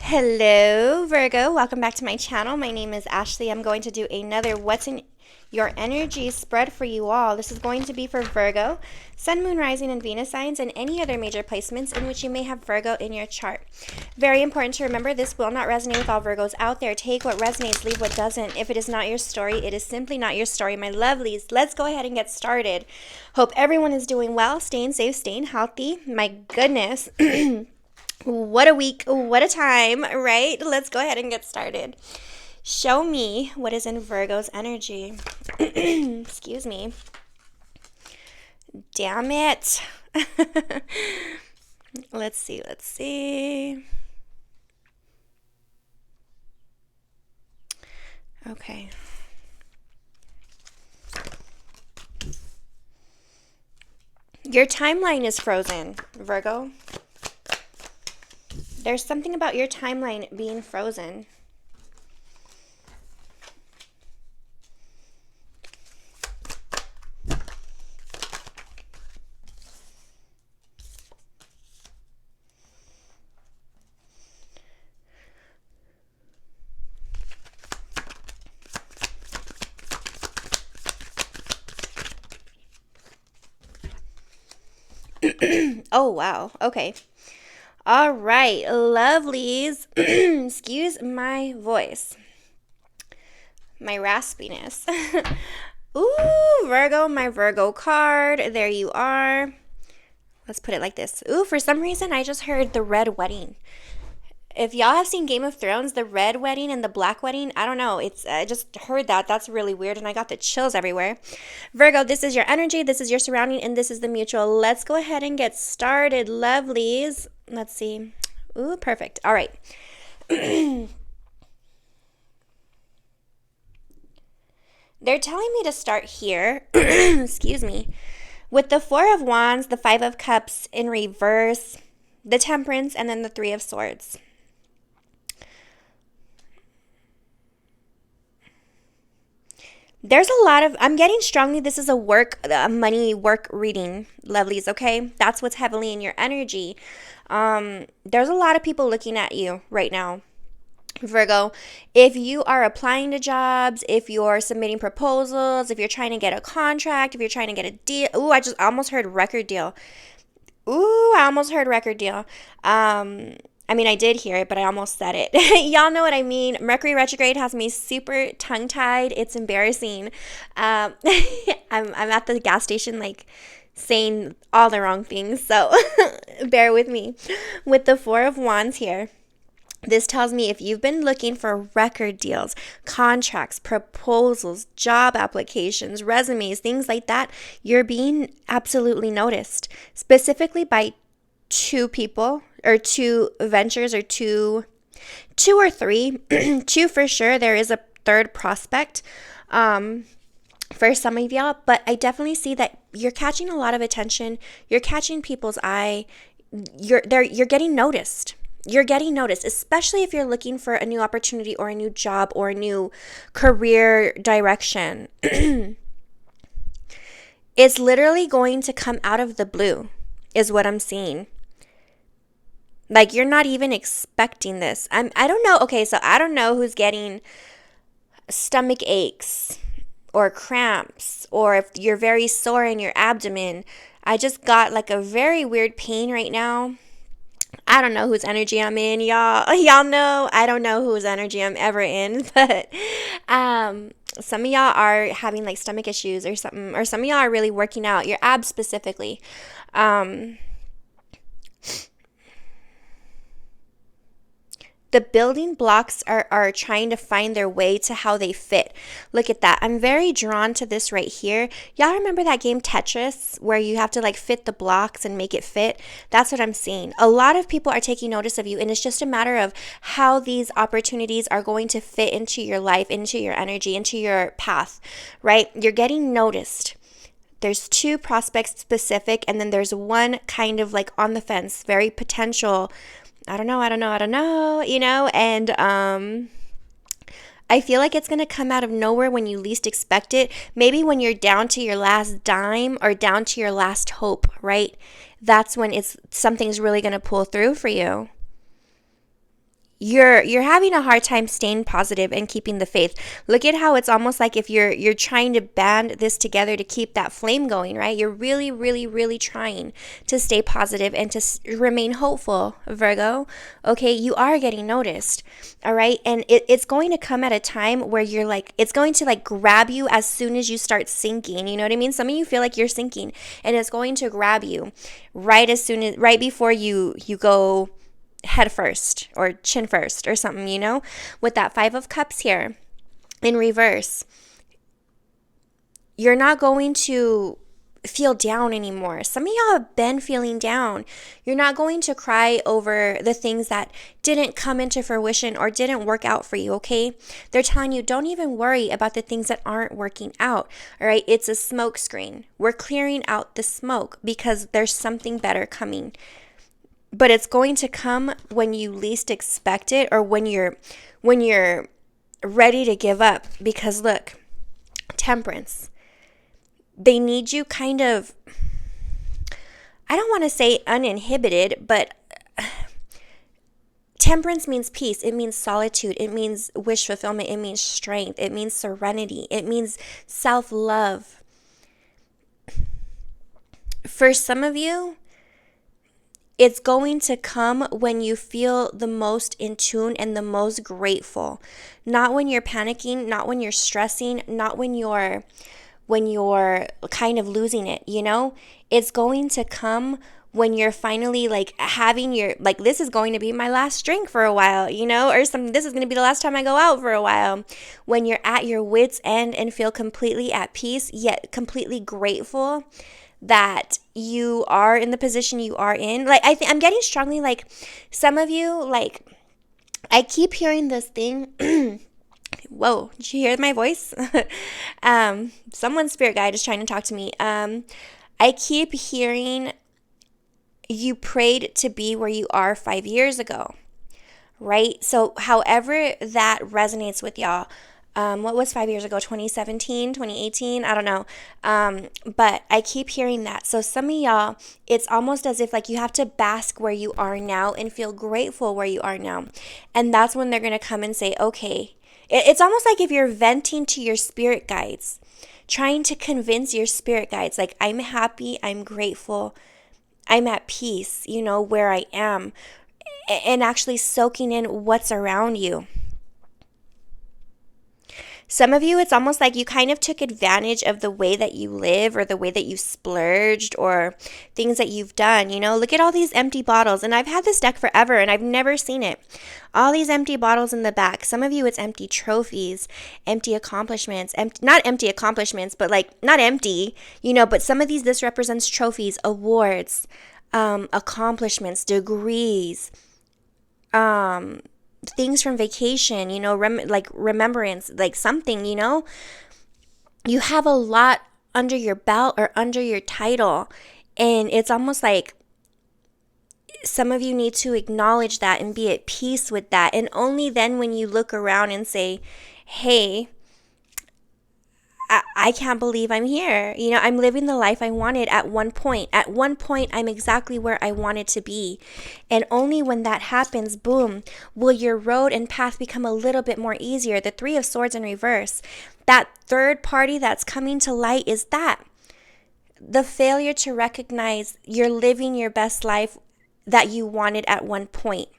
Hello, Virgo. Welcome back to my channel. My name is Ashley. I'm going to do another What's in Your Energy spread for you all. This is going to be for Virgo, Sun, Moon, Rising, and Venus signs, and any other major placements in which you may have Virgo in your chart. Very important to remember, this will not resonate with all Virgos out there. Take what resonates, leave what doesn't. If it is not your story, it is simply not your story, my lovelies. Let's go ahead and get started. Hope everyone is doing well, staying safe, staying healthy. My goodness. What a week, what a time, right? Let's go ahead and get started. Show me what is in Virgo's energy. Excuse me. Damn it. Let's see. Okay. Your timeline is frozen, Virgo. There's something about your timeline being frozen. Oh, wow. Okay. All right, lovelies. Excuse my voice, my raspiness. Ooh, Virgo, my Virgo card. There you are. Let's put it like this. Ooh, for some reason, I just heard the red wedding. If y'all have seen Game of Thrones, the red wedding and the black wedding, I don't know. I just heard that. That's really weird, and I got the chills everywhere. Virgo, this is your energy, this is your surrounding, and this is the mutual. Let's go ahead and get started, lovelies. Let's see. Ooh, perfect. All right. They're telling me to start here. Excuse me. With the Four of Wands, the Five of Cups in reverse, the Temperance, and then the Three of Swords. There's a lot of, I'm getting strongly, this is a money work reading, lovelies, okay? That's what's heavily in your energy. There's a lot of people looking at you right now, Virgo. If you are applying to jobs, if you're submitting proposals, if you're trying to get a contract, if you're trying to get a deal. Ooh, I just almost heard record deal. Ooh, I almost heard record deal. I mean, I did hear it, but I almost said it. Y'all know what I mean. Mercury retrograde has me super tongue-tied. It's embarrassing. I'm at the gas station, like, saying all the wrong things, so bear with me. With the Four of Wands here, this tells me if you've been looking for record deals, contracts, proposals, job applications, resumes, things like that, you're being absolutely noticed, specifically by two people or two ventures or two or three. Two for sure. There is a third prospect for some of y'all, but I definitely see that you're catching a lot of attention. You're catching people's eye. You're getting noticed. You're getting noticed, especially if you're looking for a new opportunity or a new job or a new career direction. It's literally going to come out of the blue, is what I'm seeing. Like, you're not even expecting this. I don't know. Okay, so I don't know who's getting stomach aches or cramps, or if you're very sore in your abdomen. I just got like a very weird pain right now. I don't know whose energy I'm in, y'all. Y'all know I don't know whose energy I'm ever in, but some of y'all are having like stomach issues or something, or some of y'all are really working out your abs specifically. The building blocks are trying to find their way to how they fit. Look at that. I'm very drawn to this right here. Y'all remember that game Tetris where you have to like fit the blocks and make it fit? That's what I'm seeing. A lot of people are taking notice of you, and it's just a matter of how these opportunities are going to fit into your life, into your energy, into your path, right? You're getting noticed. There's two prospects specific, and then there's one kind of like on the fence, very potential. I don't know, and I feel like it's going to come out of nowhere when you least expect it. Maybe when you're down to your last dime or down to your last hope, right? That's when something's really going to pull through for you. you're having a hard time staying positive and keeping the faith. Look at how it's almost like if you're trying to band this together to keep that flame going, right? You're really, really, really trying to stay positive and to remain hopeful, Virgo. Okay, you are getting noticed, all right? And it's going to come at a time where you're like, it's going to like grab you as soon as you start sinking. You know what I mean? Some of you feel like you're sinking, and it's going to grab you right before you go head first or chin first or something, you know, with that 5 of Cups here in reverse. You're not going to feel down anymore. Some of y'all have been feeling down. You're not going to cry over the things that didn't come into fruition or didn't work out for you, okay? They're telling you, don't even worry about the things that aren't working out, all right? It's a smoke screen. We're clearing out the smoke because there's something better coming. But it's going to come when you least expect it, or when you're ready to give up. Because look, Temperance, they need you kind of, I don't want to say uninhibited, but Temperance means peace. It means solitude. It means wish fulfillment. It means strength. It means serenity. It means self-love. For some of you, it's going to come when you feel the most in tune and the most grateful. Not when you're panicking, not when you're stressing, not when you're kind of losing it, you know? It's going to come when you're finally like having your, like, this is going to be my last drink for a while, you know, or something. This is going to be the last time I go out for a while. When you're at your wit's end and feel completely at peace, yet completely grateful that you are in the position you are in. Like, I'm getting strongly, like, some of you, like, I keep hearing this thing. Whoa, did you hear my voice? Someone's spirit guide is trying to talk to me. I keep hearing you prayed to be where you are 5 years ago, right? So however that resonates with y'all, what was 5 years ago? 2017, 2018? I don't know. But I keep hearing that. So some of y'all, it's almost as if like you have to bask where you are now and feel grateful where you are now. And that's when they're going to come and say, okay. It's almost like if you're venting to your spirit guides, trying to convince your spirit guides, like, I'm happy, I'm grateful, I'm at peace, you know, where I am, and actually soaking in what's around you. Some of you, it's almost like you kind of took advantage of the way that you live or the way that you splurged or things that you've done. You know, look at all these empty bottles. And I've had this deck forever and I've never seen it. All these empty bottles in the back. Some of you, it's empty trophies, empty accomplishments, not empty accomplishments, but like not empty, you know, but some of these, this represents trophies, awards, accomplishments, degrees, things from vacation, you know, like remembrance, like something, you know, you have a lot under your belt or under your title. And it's almost like some of you need to acknowledge that and be at peace with that. And only then when you look around and say, hey, I can't believe I'm here. You know, I'm living the life I wanted at one point. At one point, I'm exactly where I wanted to be. And only when that happens, boom, will your road and path become a little bit more easier. The 3 of Swords in reverse. That third party that's coming to light is that. The failure to recognize you're living your best life that you wanted at one point.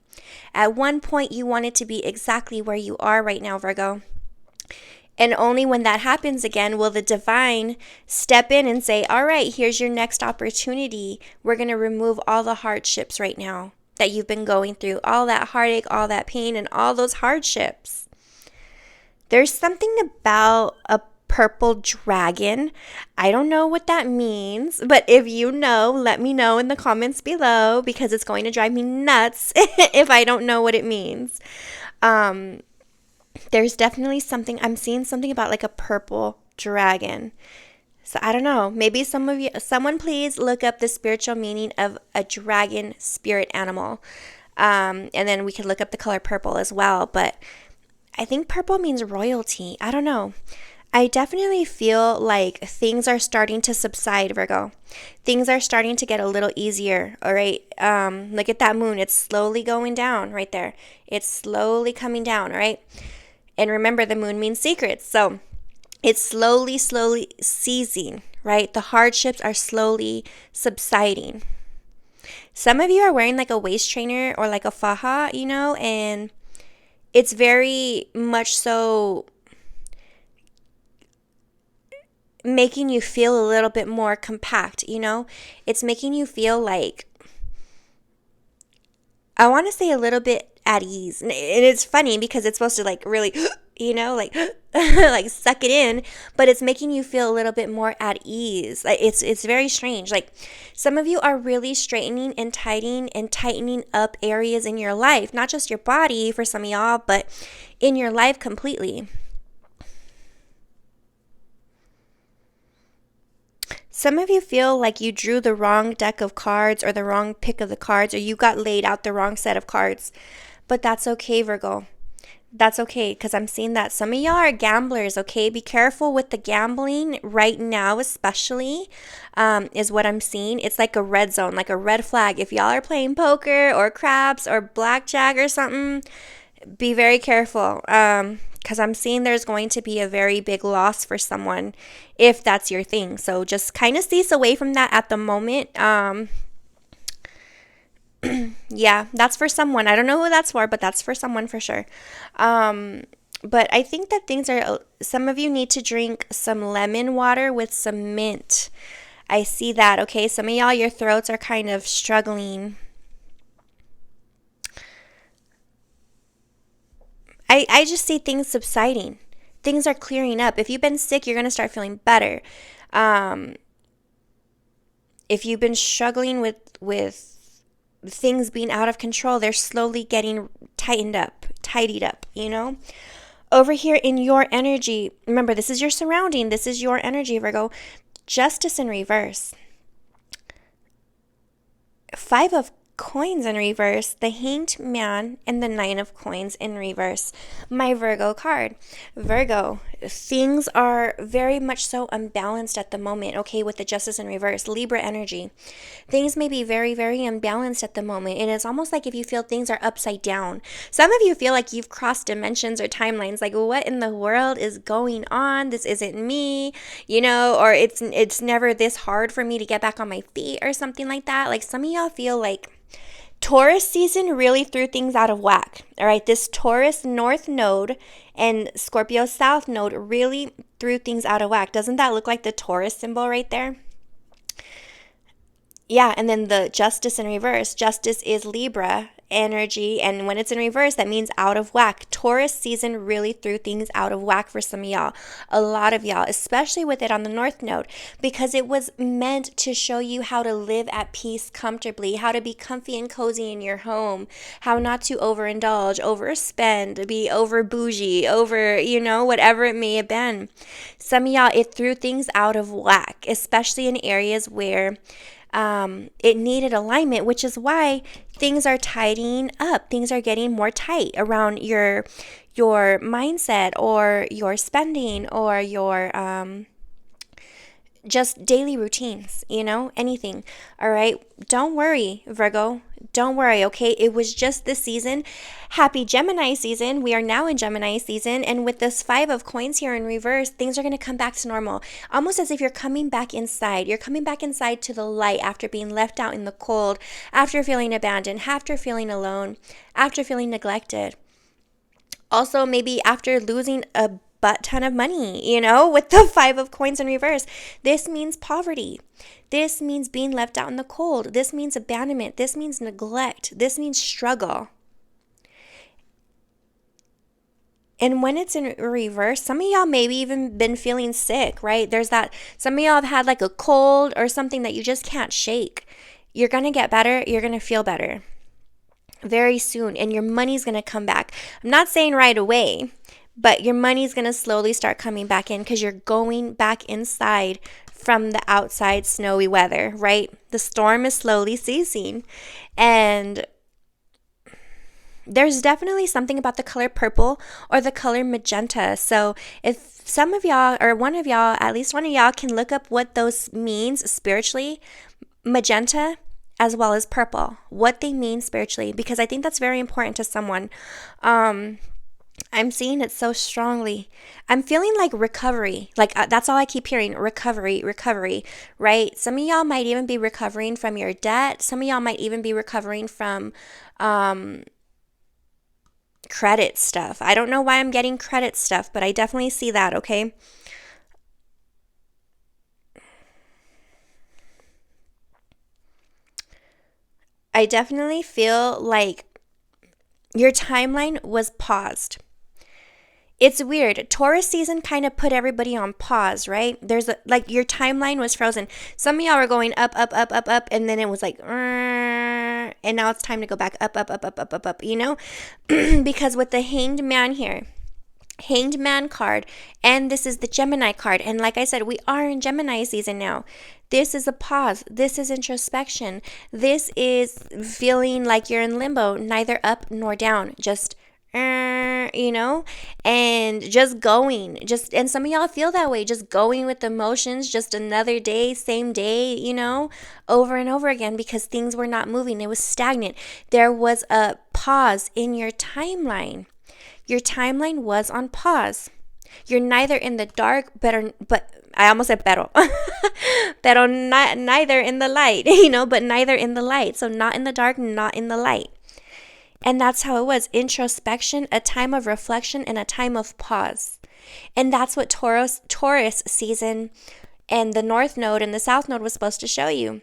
At one point, you wanted to be exactly where you are right now, Virgo. And only when that happens again will the divine step in and say, all right, here's your next opportunity. We're going to remove all the hardships right now that you've been going through, all that heartache, all that pain, and all those hardships. There's something about a purple dragon. I don't know what that means, but if you know, let me know in the comments below, because it's going to drive me nuts if I don't know what it means. There's definitely something, I'm seeing something about like a purple dragon. So I don't know, maybe someone please look up the spiritual meaning of a dragon spirit animal. And then we could look up the color purple as well. But I think purple means royalty. I don't know. I definitely feel like things are starting to subside, Virgo. Things are starting to get a little easier, all right? Look at that moon. It's slowly going down right there. It's slowly coming down, all right? And remember, the moon means secrets. So it's slowly ceasing, right? The hardships are slowly subsiding. Some of you are wearing like a waist trainer or like a faja, and it's very much so making you feel a little bit more compact. It's making you feel like, I want to say a little bit at ease. And it's funny because it's supposed to like really, like like suck it in, but it's making you feel a little bit more at ease. Like it's very strange. Like some of you are really straightening and tightening up areas in your life, not just your body for some of y'all, but in your life completely. Some of you feel like you drew the wrong deck of cards or the wrong pick of the cards, or you got laid out the wrong set of cards. But that's okay, Virgo. That's okay, because I'm seeing that some of y'all are gamblers, okay? Be careful with the gambling right now, especially, is what I'm seeing. It's like a red zone, like a red flag. If y'all are playing poker or craps or blackjack or something, be very careful, because I'm seeing there's going to be a very big loss for someone if that's your thing. So just kind of cease away from that at the moment. Yeah, that's for someone. I don't know who that's for, but that's for someone for sure. But I think that some of you need to drink some lemon water with some mint. I see that, okay? Some of y'all, your throats are kind of struggling. I just see things subsiding. Things are clearing up. If you've been sick, you're going to start feeling better. If you've been struggling with things being out of control, they're slowly getting tidied up. Over here in your energy, remember, this is your surrounding. This is your energy, Virgo. Justice in reverse. 5 of coins in reverse, the Hanged Man, and the 9 of coins in reverse. My Virgo card. Virgo, things are very much so unbalanced at the moment, okay, with the Justice in reverse. Libra energy. Things may be very, very unbalanced at the moment, and it's almost like if you feel things are upside down. Some of you feel like you've crossed dimensions or timelines, like what in the world is going on? This isn't me, or it's never this hard for me to get back on my feet or something like that. Like some of y'all feel like Taurus season really threw things out of whack. All right, this Taurus North node and Scorpio South node really threw things out of whack. Doesn't that look like the Taurus symbol right there? Yeah, and then the Justice in reverse. Justice is Libra energy, and when it's in reverse, that means out of whack. Taurus season really threw things out of whack for some of y'all. A lot of y'all, especially with it on the North Node, because it was meant to show you how to live at peace comfortably, how to be comfy and cozy in your home, how not to overindulge, overspend, be over bougie, over, whatever it may have been. Some of y'all, it threw things out of whack, especially in areas where it needed alignment, which is why things are tidying up. Things are getting more tight around your mindset or your spending or your just daily routines, anything. All right. Don't worry, Virgo. Don't worry, okay? It was just this season. Happy Gemini season. We are now in Gemini season. And with this 5 of coins here in reverse, things are going to come back to normal. Almost as if you're coming back inside. You're coming back inside to the light after being left out in the cold, after feeling abandoned, after feeling alone, after feeling neglected. Also, maybe after losing a butt ton of money, with the 5 of coins in reverse. This means poverty. This means being left out in the cold. This means abandonment. This means neglect. This means struggle. And when it's in reverse, some of y'all maybe even been feeling sick, right? There's that, some of y'all have had like a cold or something that you just can't shake. You're going to get better. You're going to feel better very soon. And your money's going to come back. I'm not saying right away, but your money's going to slowly start coming back in because you're going back inside from the outside snowy weather, right? The storm is slowly ceasing. And there's definitely something about the color purple or the color magenta. So if some of y'all, or one of y'all, at least one of y'all, can look up what those means spiritually, magenta as well as purple, what they mean spiritually, because I think that's very important to someone. I'm seeing it so strongly. I'm feeling like recovery. Like that's all I keep hearing, recovery, recovery, right? Some of y'all might even be recovering from your debt. Some of y'all might even be recovering from credit stuff. I don't know why I'm getting credit stuff, but I definitely see that, okay? I definitely feel like your timeline was paused. It's weird. Taurus season kind of put everybody on pause, right? Like your timeline was frozen. Some of y'all were going up, up, up, up, up, and then it was like, and now it's time to go back up, up, up, up, up, up, up, because with the Hanged Man here, Hanged Man card, and this is the Gemini card. And like I said, we are in Gemini season now. This is a pause. This is introspection. This is feeling like you're in limbo, neither up nor down, just and just going, and some of y'all feel that way, just going with the motions, just another day, same day, over and over again, because things were not moving. It was stagnant. There was a pause in your timeline. Your timeline was on pause. You're neither in the dark, but I almost said pero, pero neither in the light, but neither in the light. So not in the dark, not in the light. And that's how it was. Introspection, a time of reflection, and a time of pause. And that's what Taurus season and the North Node and the South Node was supposed to show you.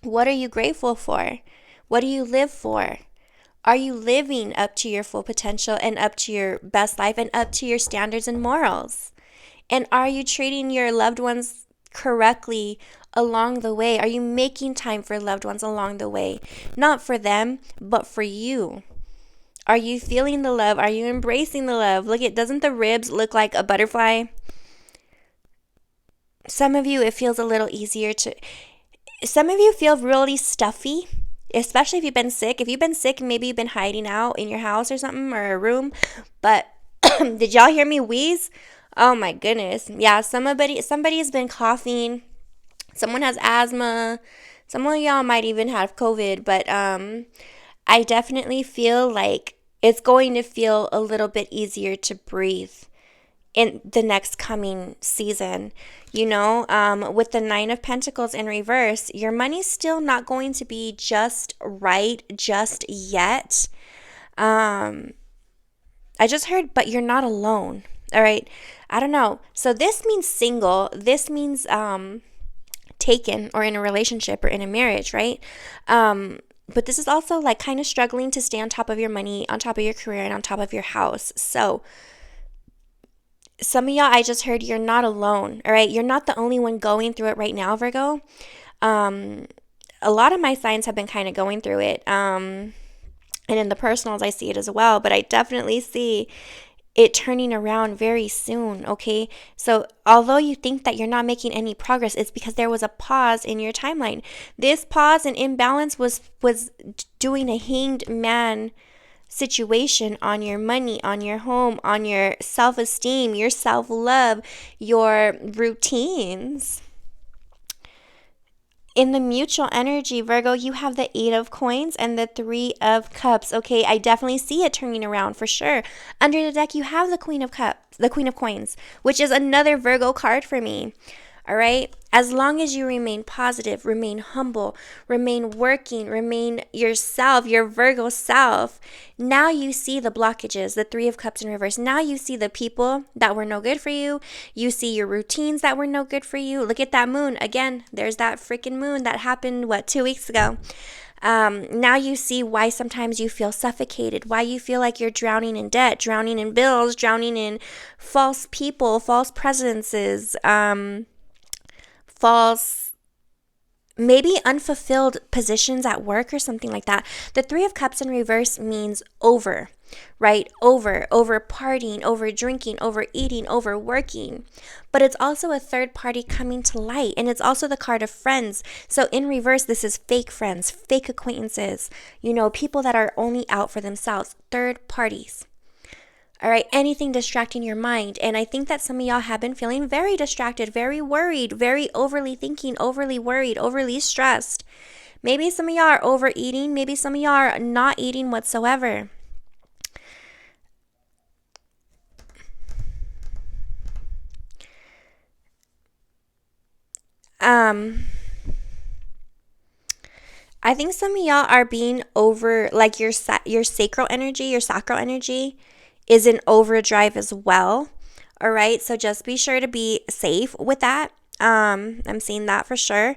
What are you grateful for? What do you live for? Are you living up to your full potential and up to your best life and up to your standards and morals? And are you treating your loved ones correctly along the way? Are you making time for loved ones along the way? Not for them, but for you. Are you feeling the love? Are you embracing the love? Doesn't the ribs look like a butterfly? Some of you, it feels a little easier some of you feel really stuffy, especially if you've been sick. If you've been sick, maybe you've been hiding out in your house or something, or a room. But did y'all hear me wheeze? Oh my goodness. Yeah, somebody's been coughing. Someone has asthma. Some of y'all might even have COVID, but I definitely feel like it's going to feel a little bit easier to breathe in the next coming season. With the Nine of Pentacles in reverse, your money's still not going to be just right just yet. I just heard, but you're not alone. All right. I don't know. So this means single. This means taken, or in a relationship, or in a marriage, right? But this is also like kind of struggling to stay on top of your money, on top of your career, and on top of your house. So some of y'all, I just heard, you're not alone. All right. You're not the only one going through it right now, Virgo. A lot of my signs have been kind of going through it. And in the personals, I see it as well. But I definitely see it turning around very soon, okay? So although you think that you're not making any progress, it's because there was a pause in your timeline. This pause and imbalance was doing a Hanged Man situation on your money, on your home, on your self-esteem, your self-love, your routines. In the mutual energy, Virgo, you have the 8 of Coins and the 3 of Cups. Okay, I definitely see it turning around for sure. Under the deck, you have the Queen of Cups, the Queen of Coins, which is another Virgo card for me. All right. As long as you remain positive, remain humble, remain working, remain yourself, your Virgo self. Now you see the blockages, the 3 of Cups in reverse. Now you see the people that were no good for you. You see your routines that were no good for you. Look at that moon. Again, there's that freaking moon that happened, 2 weeks ago. Now you see why sometimes you feel suffocated, why you feel like you're drowning in debt, drowning in bills, drowning in false people, false presences, false maybe unfulfilled positions at work or something like that. The Three of Cups in reverse means over, right? Over partying, over drinking, over eating, over working. But it's also a third party coming to light. And it's also the card of friends. So in reverse, this is fake friends, fake acquaintances, people that are only out for themselves, third parties. All right, anything distracting your mind. And I think that some of y'all have been feeling very distracted, very worried, very overly thinking, overly worried, overly stressed. Maybe some of y'all are overeating. Maybe some of y'all are not eating whatsoever. I think some of y'all are being over, like your sacral energy is in overdrive as well. All right, so just be sure to be safe with that. I'm seeing that for sure.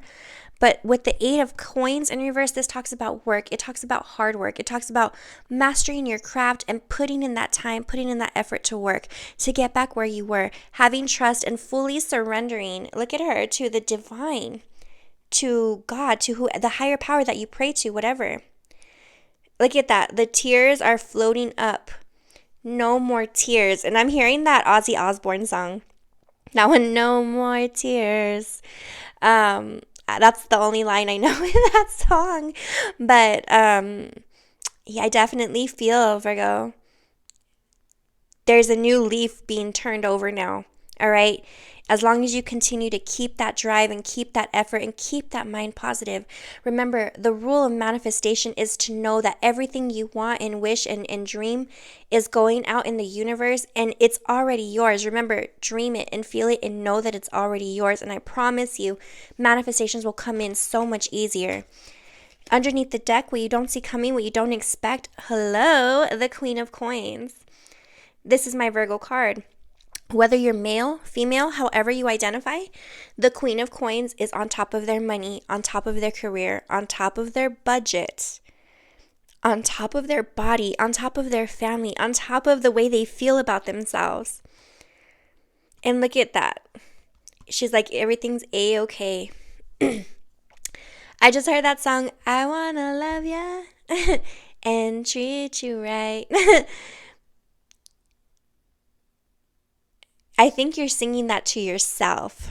But with the Eight of Coins in reverse, this talks about work. It talks about hard work. It talks about mastering your craft and putting in that time, putting in that effort to work, to get back where you were, having trust and fully surrendering. Look at her, to the divine, to God, to the higher power that you pray to, whatever. Look at that. The tears are floating up. No more tears. And I'm hearing that Ozzy Osbourne song. That one, no more tears. That's the only line I know in that song. But yeah, I definitely feel, Virgo, there's a new leaf being turned over now. All right. As long as you continue to keep that drive and keep that effort and keep that mind positive. Remember, the rule of manifestation is to know that everything you want and wish and dream is going out in the universe and it's already yours. Remember, dream it and feel it and know that it's already yours. And I promise you, manifestations will come in so much easier. Underneath the deck, what you don't see coming, what you don't expect. Hello, the Queen of Coins. This is my Virgo card. Whether you're male, female, however you identify, the Queen of Coins is on top of their money, on top of their career, on top of their budget, on top of their body, on top of their family, on top of the way they feel about themselves. And look at that. She's like, everything's A-okay. I just heard that song, I wanna love ya and treat you right. I think you're singing that to yourself.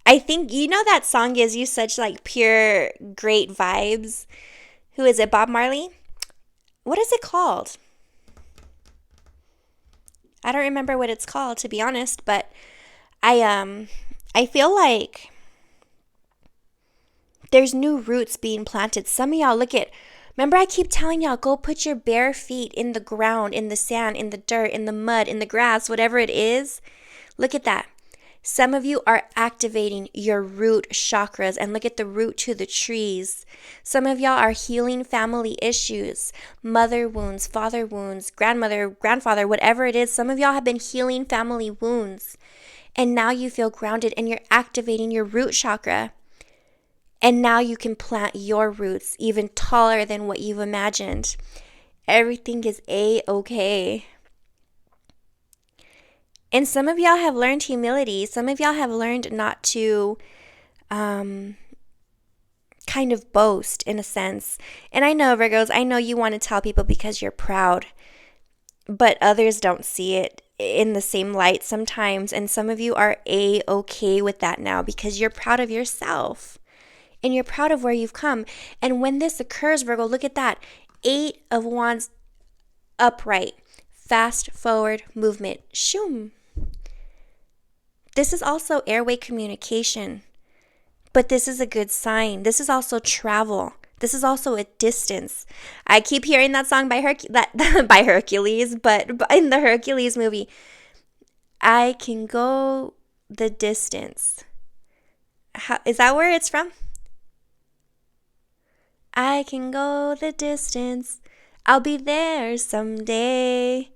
I think, that song gives you such like pure, great vibes. Who is it? Bob Marley? What is it called? I don't remember what it's called, to be honest, but I feel like there's new roots being planted. Some of y'all, remember I keep telling y'all, go put your bare feet in the ground, in the sand, in the dirt, in the mud, in the grass, whatever it is. Look at that. Some of you are activating your root chakras, and look at the root to the trees. Some of y'all are healing family issues, mother wounds, father wounds, grandmother, grandfather, whatever it is. Some of y'all have been healing family wounds, and now you feel grounded and you're activating your root chakra. And now you can plant your roots even taller than what you've imagined. Everything is A-okay. And some of y'all have learned humility. Some of y'all have learned not to kind of boast in a sense. And I know, Virgos, I know you want to tell people because you're proud. But others don't see it in the same light sometimes. And some of you are A-okay with that now because you're proud of yourself. And you're proud of where you've come. And when this occurs, Virgo, look at that. 8 of Wands upright. Fast forward movement. Shoom. This is also airway communication, but this is a good sign. This is also travel. This is also a distance. I keep hearing that song by by Hercules, but in the Hercules movie, I can go the distance. Is that where it's from? I can go the distance. I'll be there someday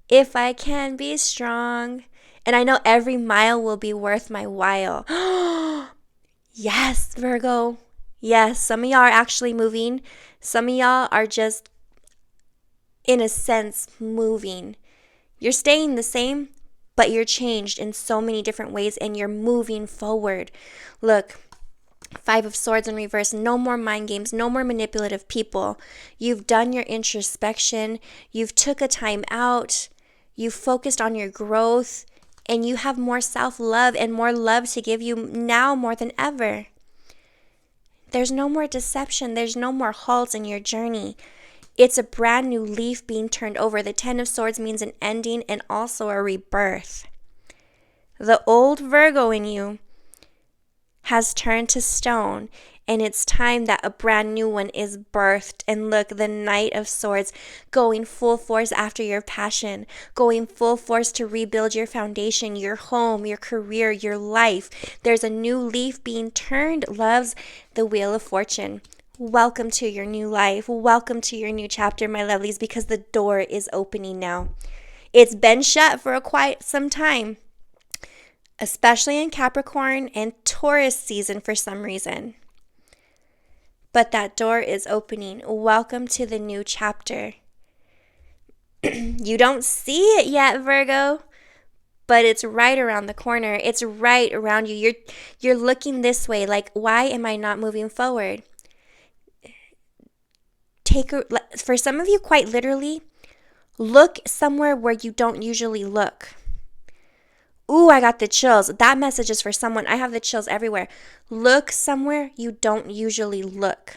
if I can be strong. And I know every mile will be worth my while. Yes, Virgo. Yes, some of y'all are actually moving. Some of y'all are just, in a sense, moving. You're staying the same, but you're changed in so many different ways and you're moving forward. Look, Five of Swords in reverse. No more mind games. No more manipulative people. You've done your introspection. You've took a time out. You've focused on your growth. And you have more self-love and more love to give you now more than ever. There's no more deception. There's no more halts in your journey. It's a brand new leaf being turned over. The Ten of Swords means an ending and also a rebirth. The old Virgo in you has turned to stone, and it's time that a brand new one is birthed. And look, the Knight of Swords going full force after your passion, going full force to rebuild your foundation, your home, your career, your life. There's a new leaf being turned, loves. The Wheel of Fortune. Welcome to your new life. Welcome to your new chapter, my lovelies, because the door is opening now. It's been shut for quite some time, especially in Capricorn and Taurus season for some reason. But that door is opening. Welcome to the new chapter. You don't see it yet, Virgo, but it's right around the corner. It's right around you. You're looking this way like, why am I not moving forward? For some of you, quite literally, look somewhere where you don't usually look. Ooh, I got the chills. That message is for someone. I have the chills everywhere. Look somewhere you don't usually look.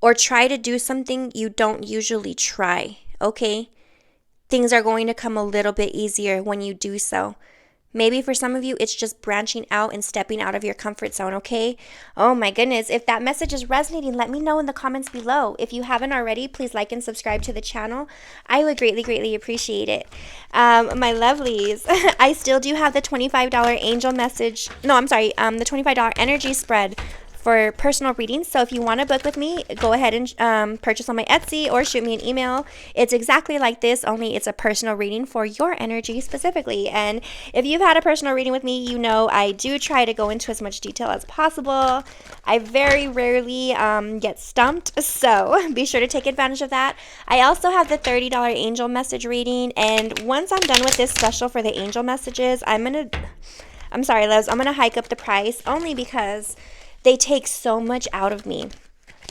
Or try to do something you don't usually try, okay? Things are going to come a little bit easier when you do so. Maybe for some of you, it's just branching out and stepping out of your comfort zone, okay? Oh my goodness. If that message is resonating, let me know in the comments below. If you haven't already, please like and subscribe to the channel. I would greatly, greatly appreciate it. My lovelies, I still do have the $25 angel message. No, I'm sorry. The $25 energy spread for personal readings. So if you want to book with me, go ahead and purchase on my Etsy or shoot me an email. It's exactly like this, only it's a personal reading for your energy specifically. And if you've had a personal reading with me, you know I do try to go into as much detail as possible. I very rarely get stumped, so be sure to take advantage of that. I also have the $30 angel message reading, and once I'm done with this special for the angel messages, I'm sorry, loves, I'm gonna hike up the price only because they take so much out of me,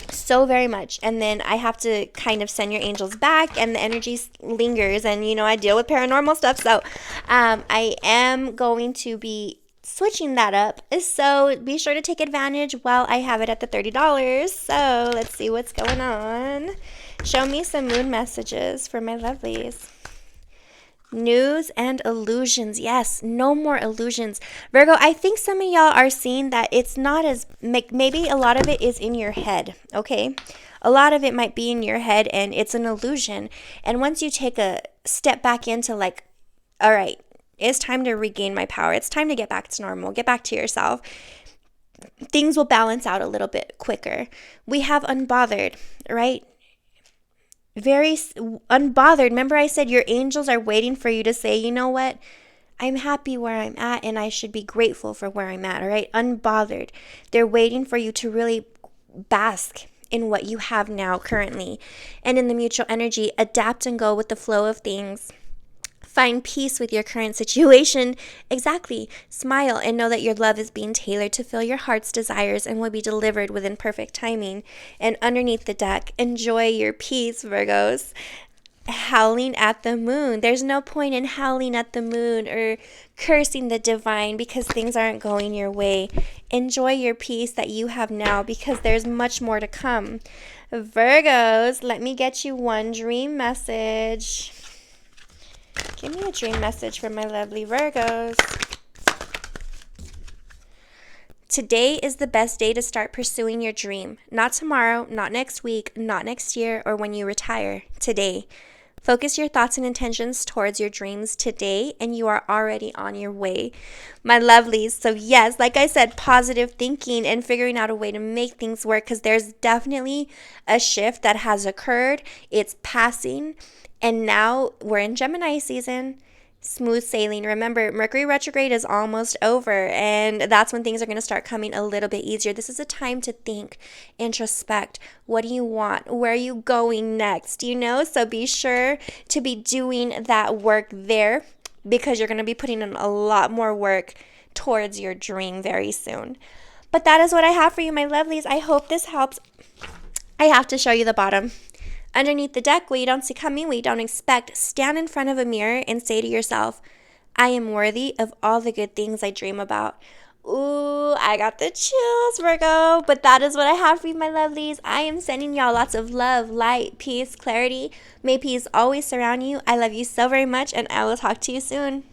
so very much. And then I have to kind of send your angels back, and the energy lingers, and you know I deal with paranormal stuff. So I am going to be switching that up. So be sure to take advantage while I have it at the $30. So let's see what's going on. Show me some moon messages for my lovelies. News and illusions. Yes, no more illusions. Virgo, I think some of y'all are seeing that it's not as, maybe a lot of it is in your head, okay? A lot of it might be in your head and it's an illusion. And once you take a step back into like, all right, it's time to regain my power. It's time to get back to normal. Get back to yourself. Things will balance out a little bit quicker. We have unbothered, right? Very unbothered. Remember I said your angels are waiting for you to say, you know what? I'm happy where I'm at and I should be grateful for where I'm at, all right? Unbothered. They're waiting for you to really bask in what you have now currently. And in the mutual energy, adapt and go with the flow of things. Find peace with your current situation. Exactly. Smile and know that your love is being tailored to fill your heart's desires and will be delivered within perfect timing. And underneath the deck, enjoy your peace, Virgos. Howling at the moon. There's no point in howling at the moon or cursing the divine because things aren't going your way. Enjoy your peace that you have now because there's much more to come. Virgos, let me get you one dream message. Give me a dream message for my lovely Virgos. Today is the best day to start pursuing your dream. Not tomorrow, not next week, not next year, or when you retire. Today. Focus your thoughts and intentions towards your dreams today, and you are already on your way. My lovelies, so yes, like I said, positive thinking and figuring out a way to make things work because there's definitely a shift that has occurred. It's passing. And now we're in Gemini season, smooth sailing. Remember, Mercury retrograde is almost over, and that's when things are going to start coming a little bit easier. This is a time to think, introspect. What do you want? Where are you going next? You know, so be sure to be doing that work there because you're going to be putting in a lot more work towards your dream very soon. But that is what I have for you, my lovelies. I hope this helps. I have to show you the bottom. Underneath the deck, what you don't see coming, what you don't expect, stand in front of a mirror and say to yourself, I am worthy of all the good things I dream about. Ooh, I got the chills, Virgo. But that is what I have for you, my lovelies. I am sending y'all lots of love, light, peace, clarity. May peace always surround you. I love you so very much, and I will talk to you soon.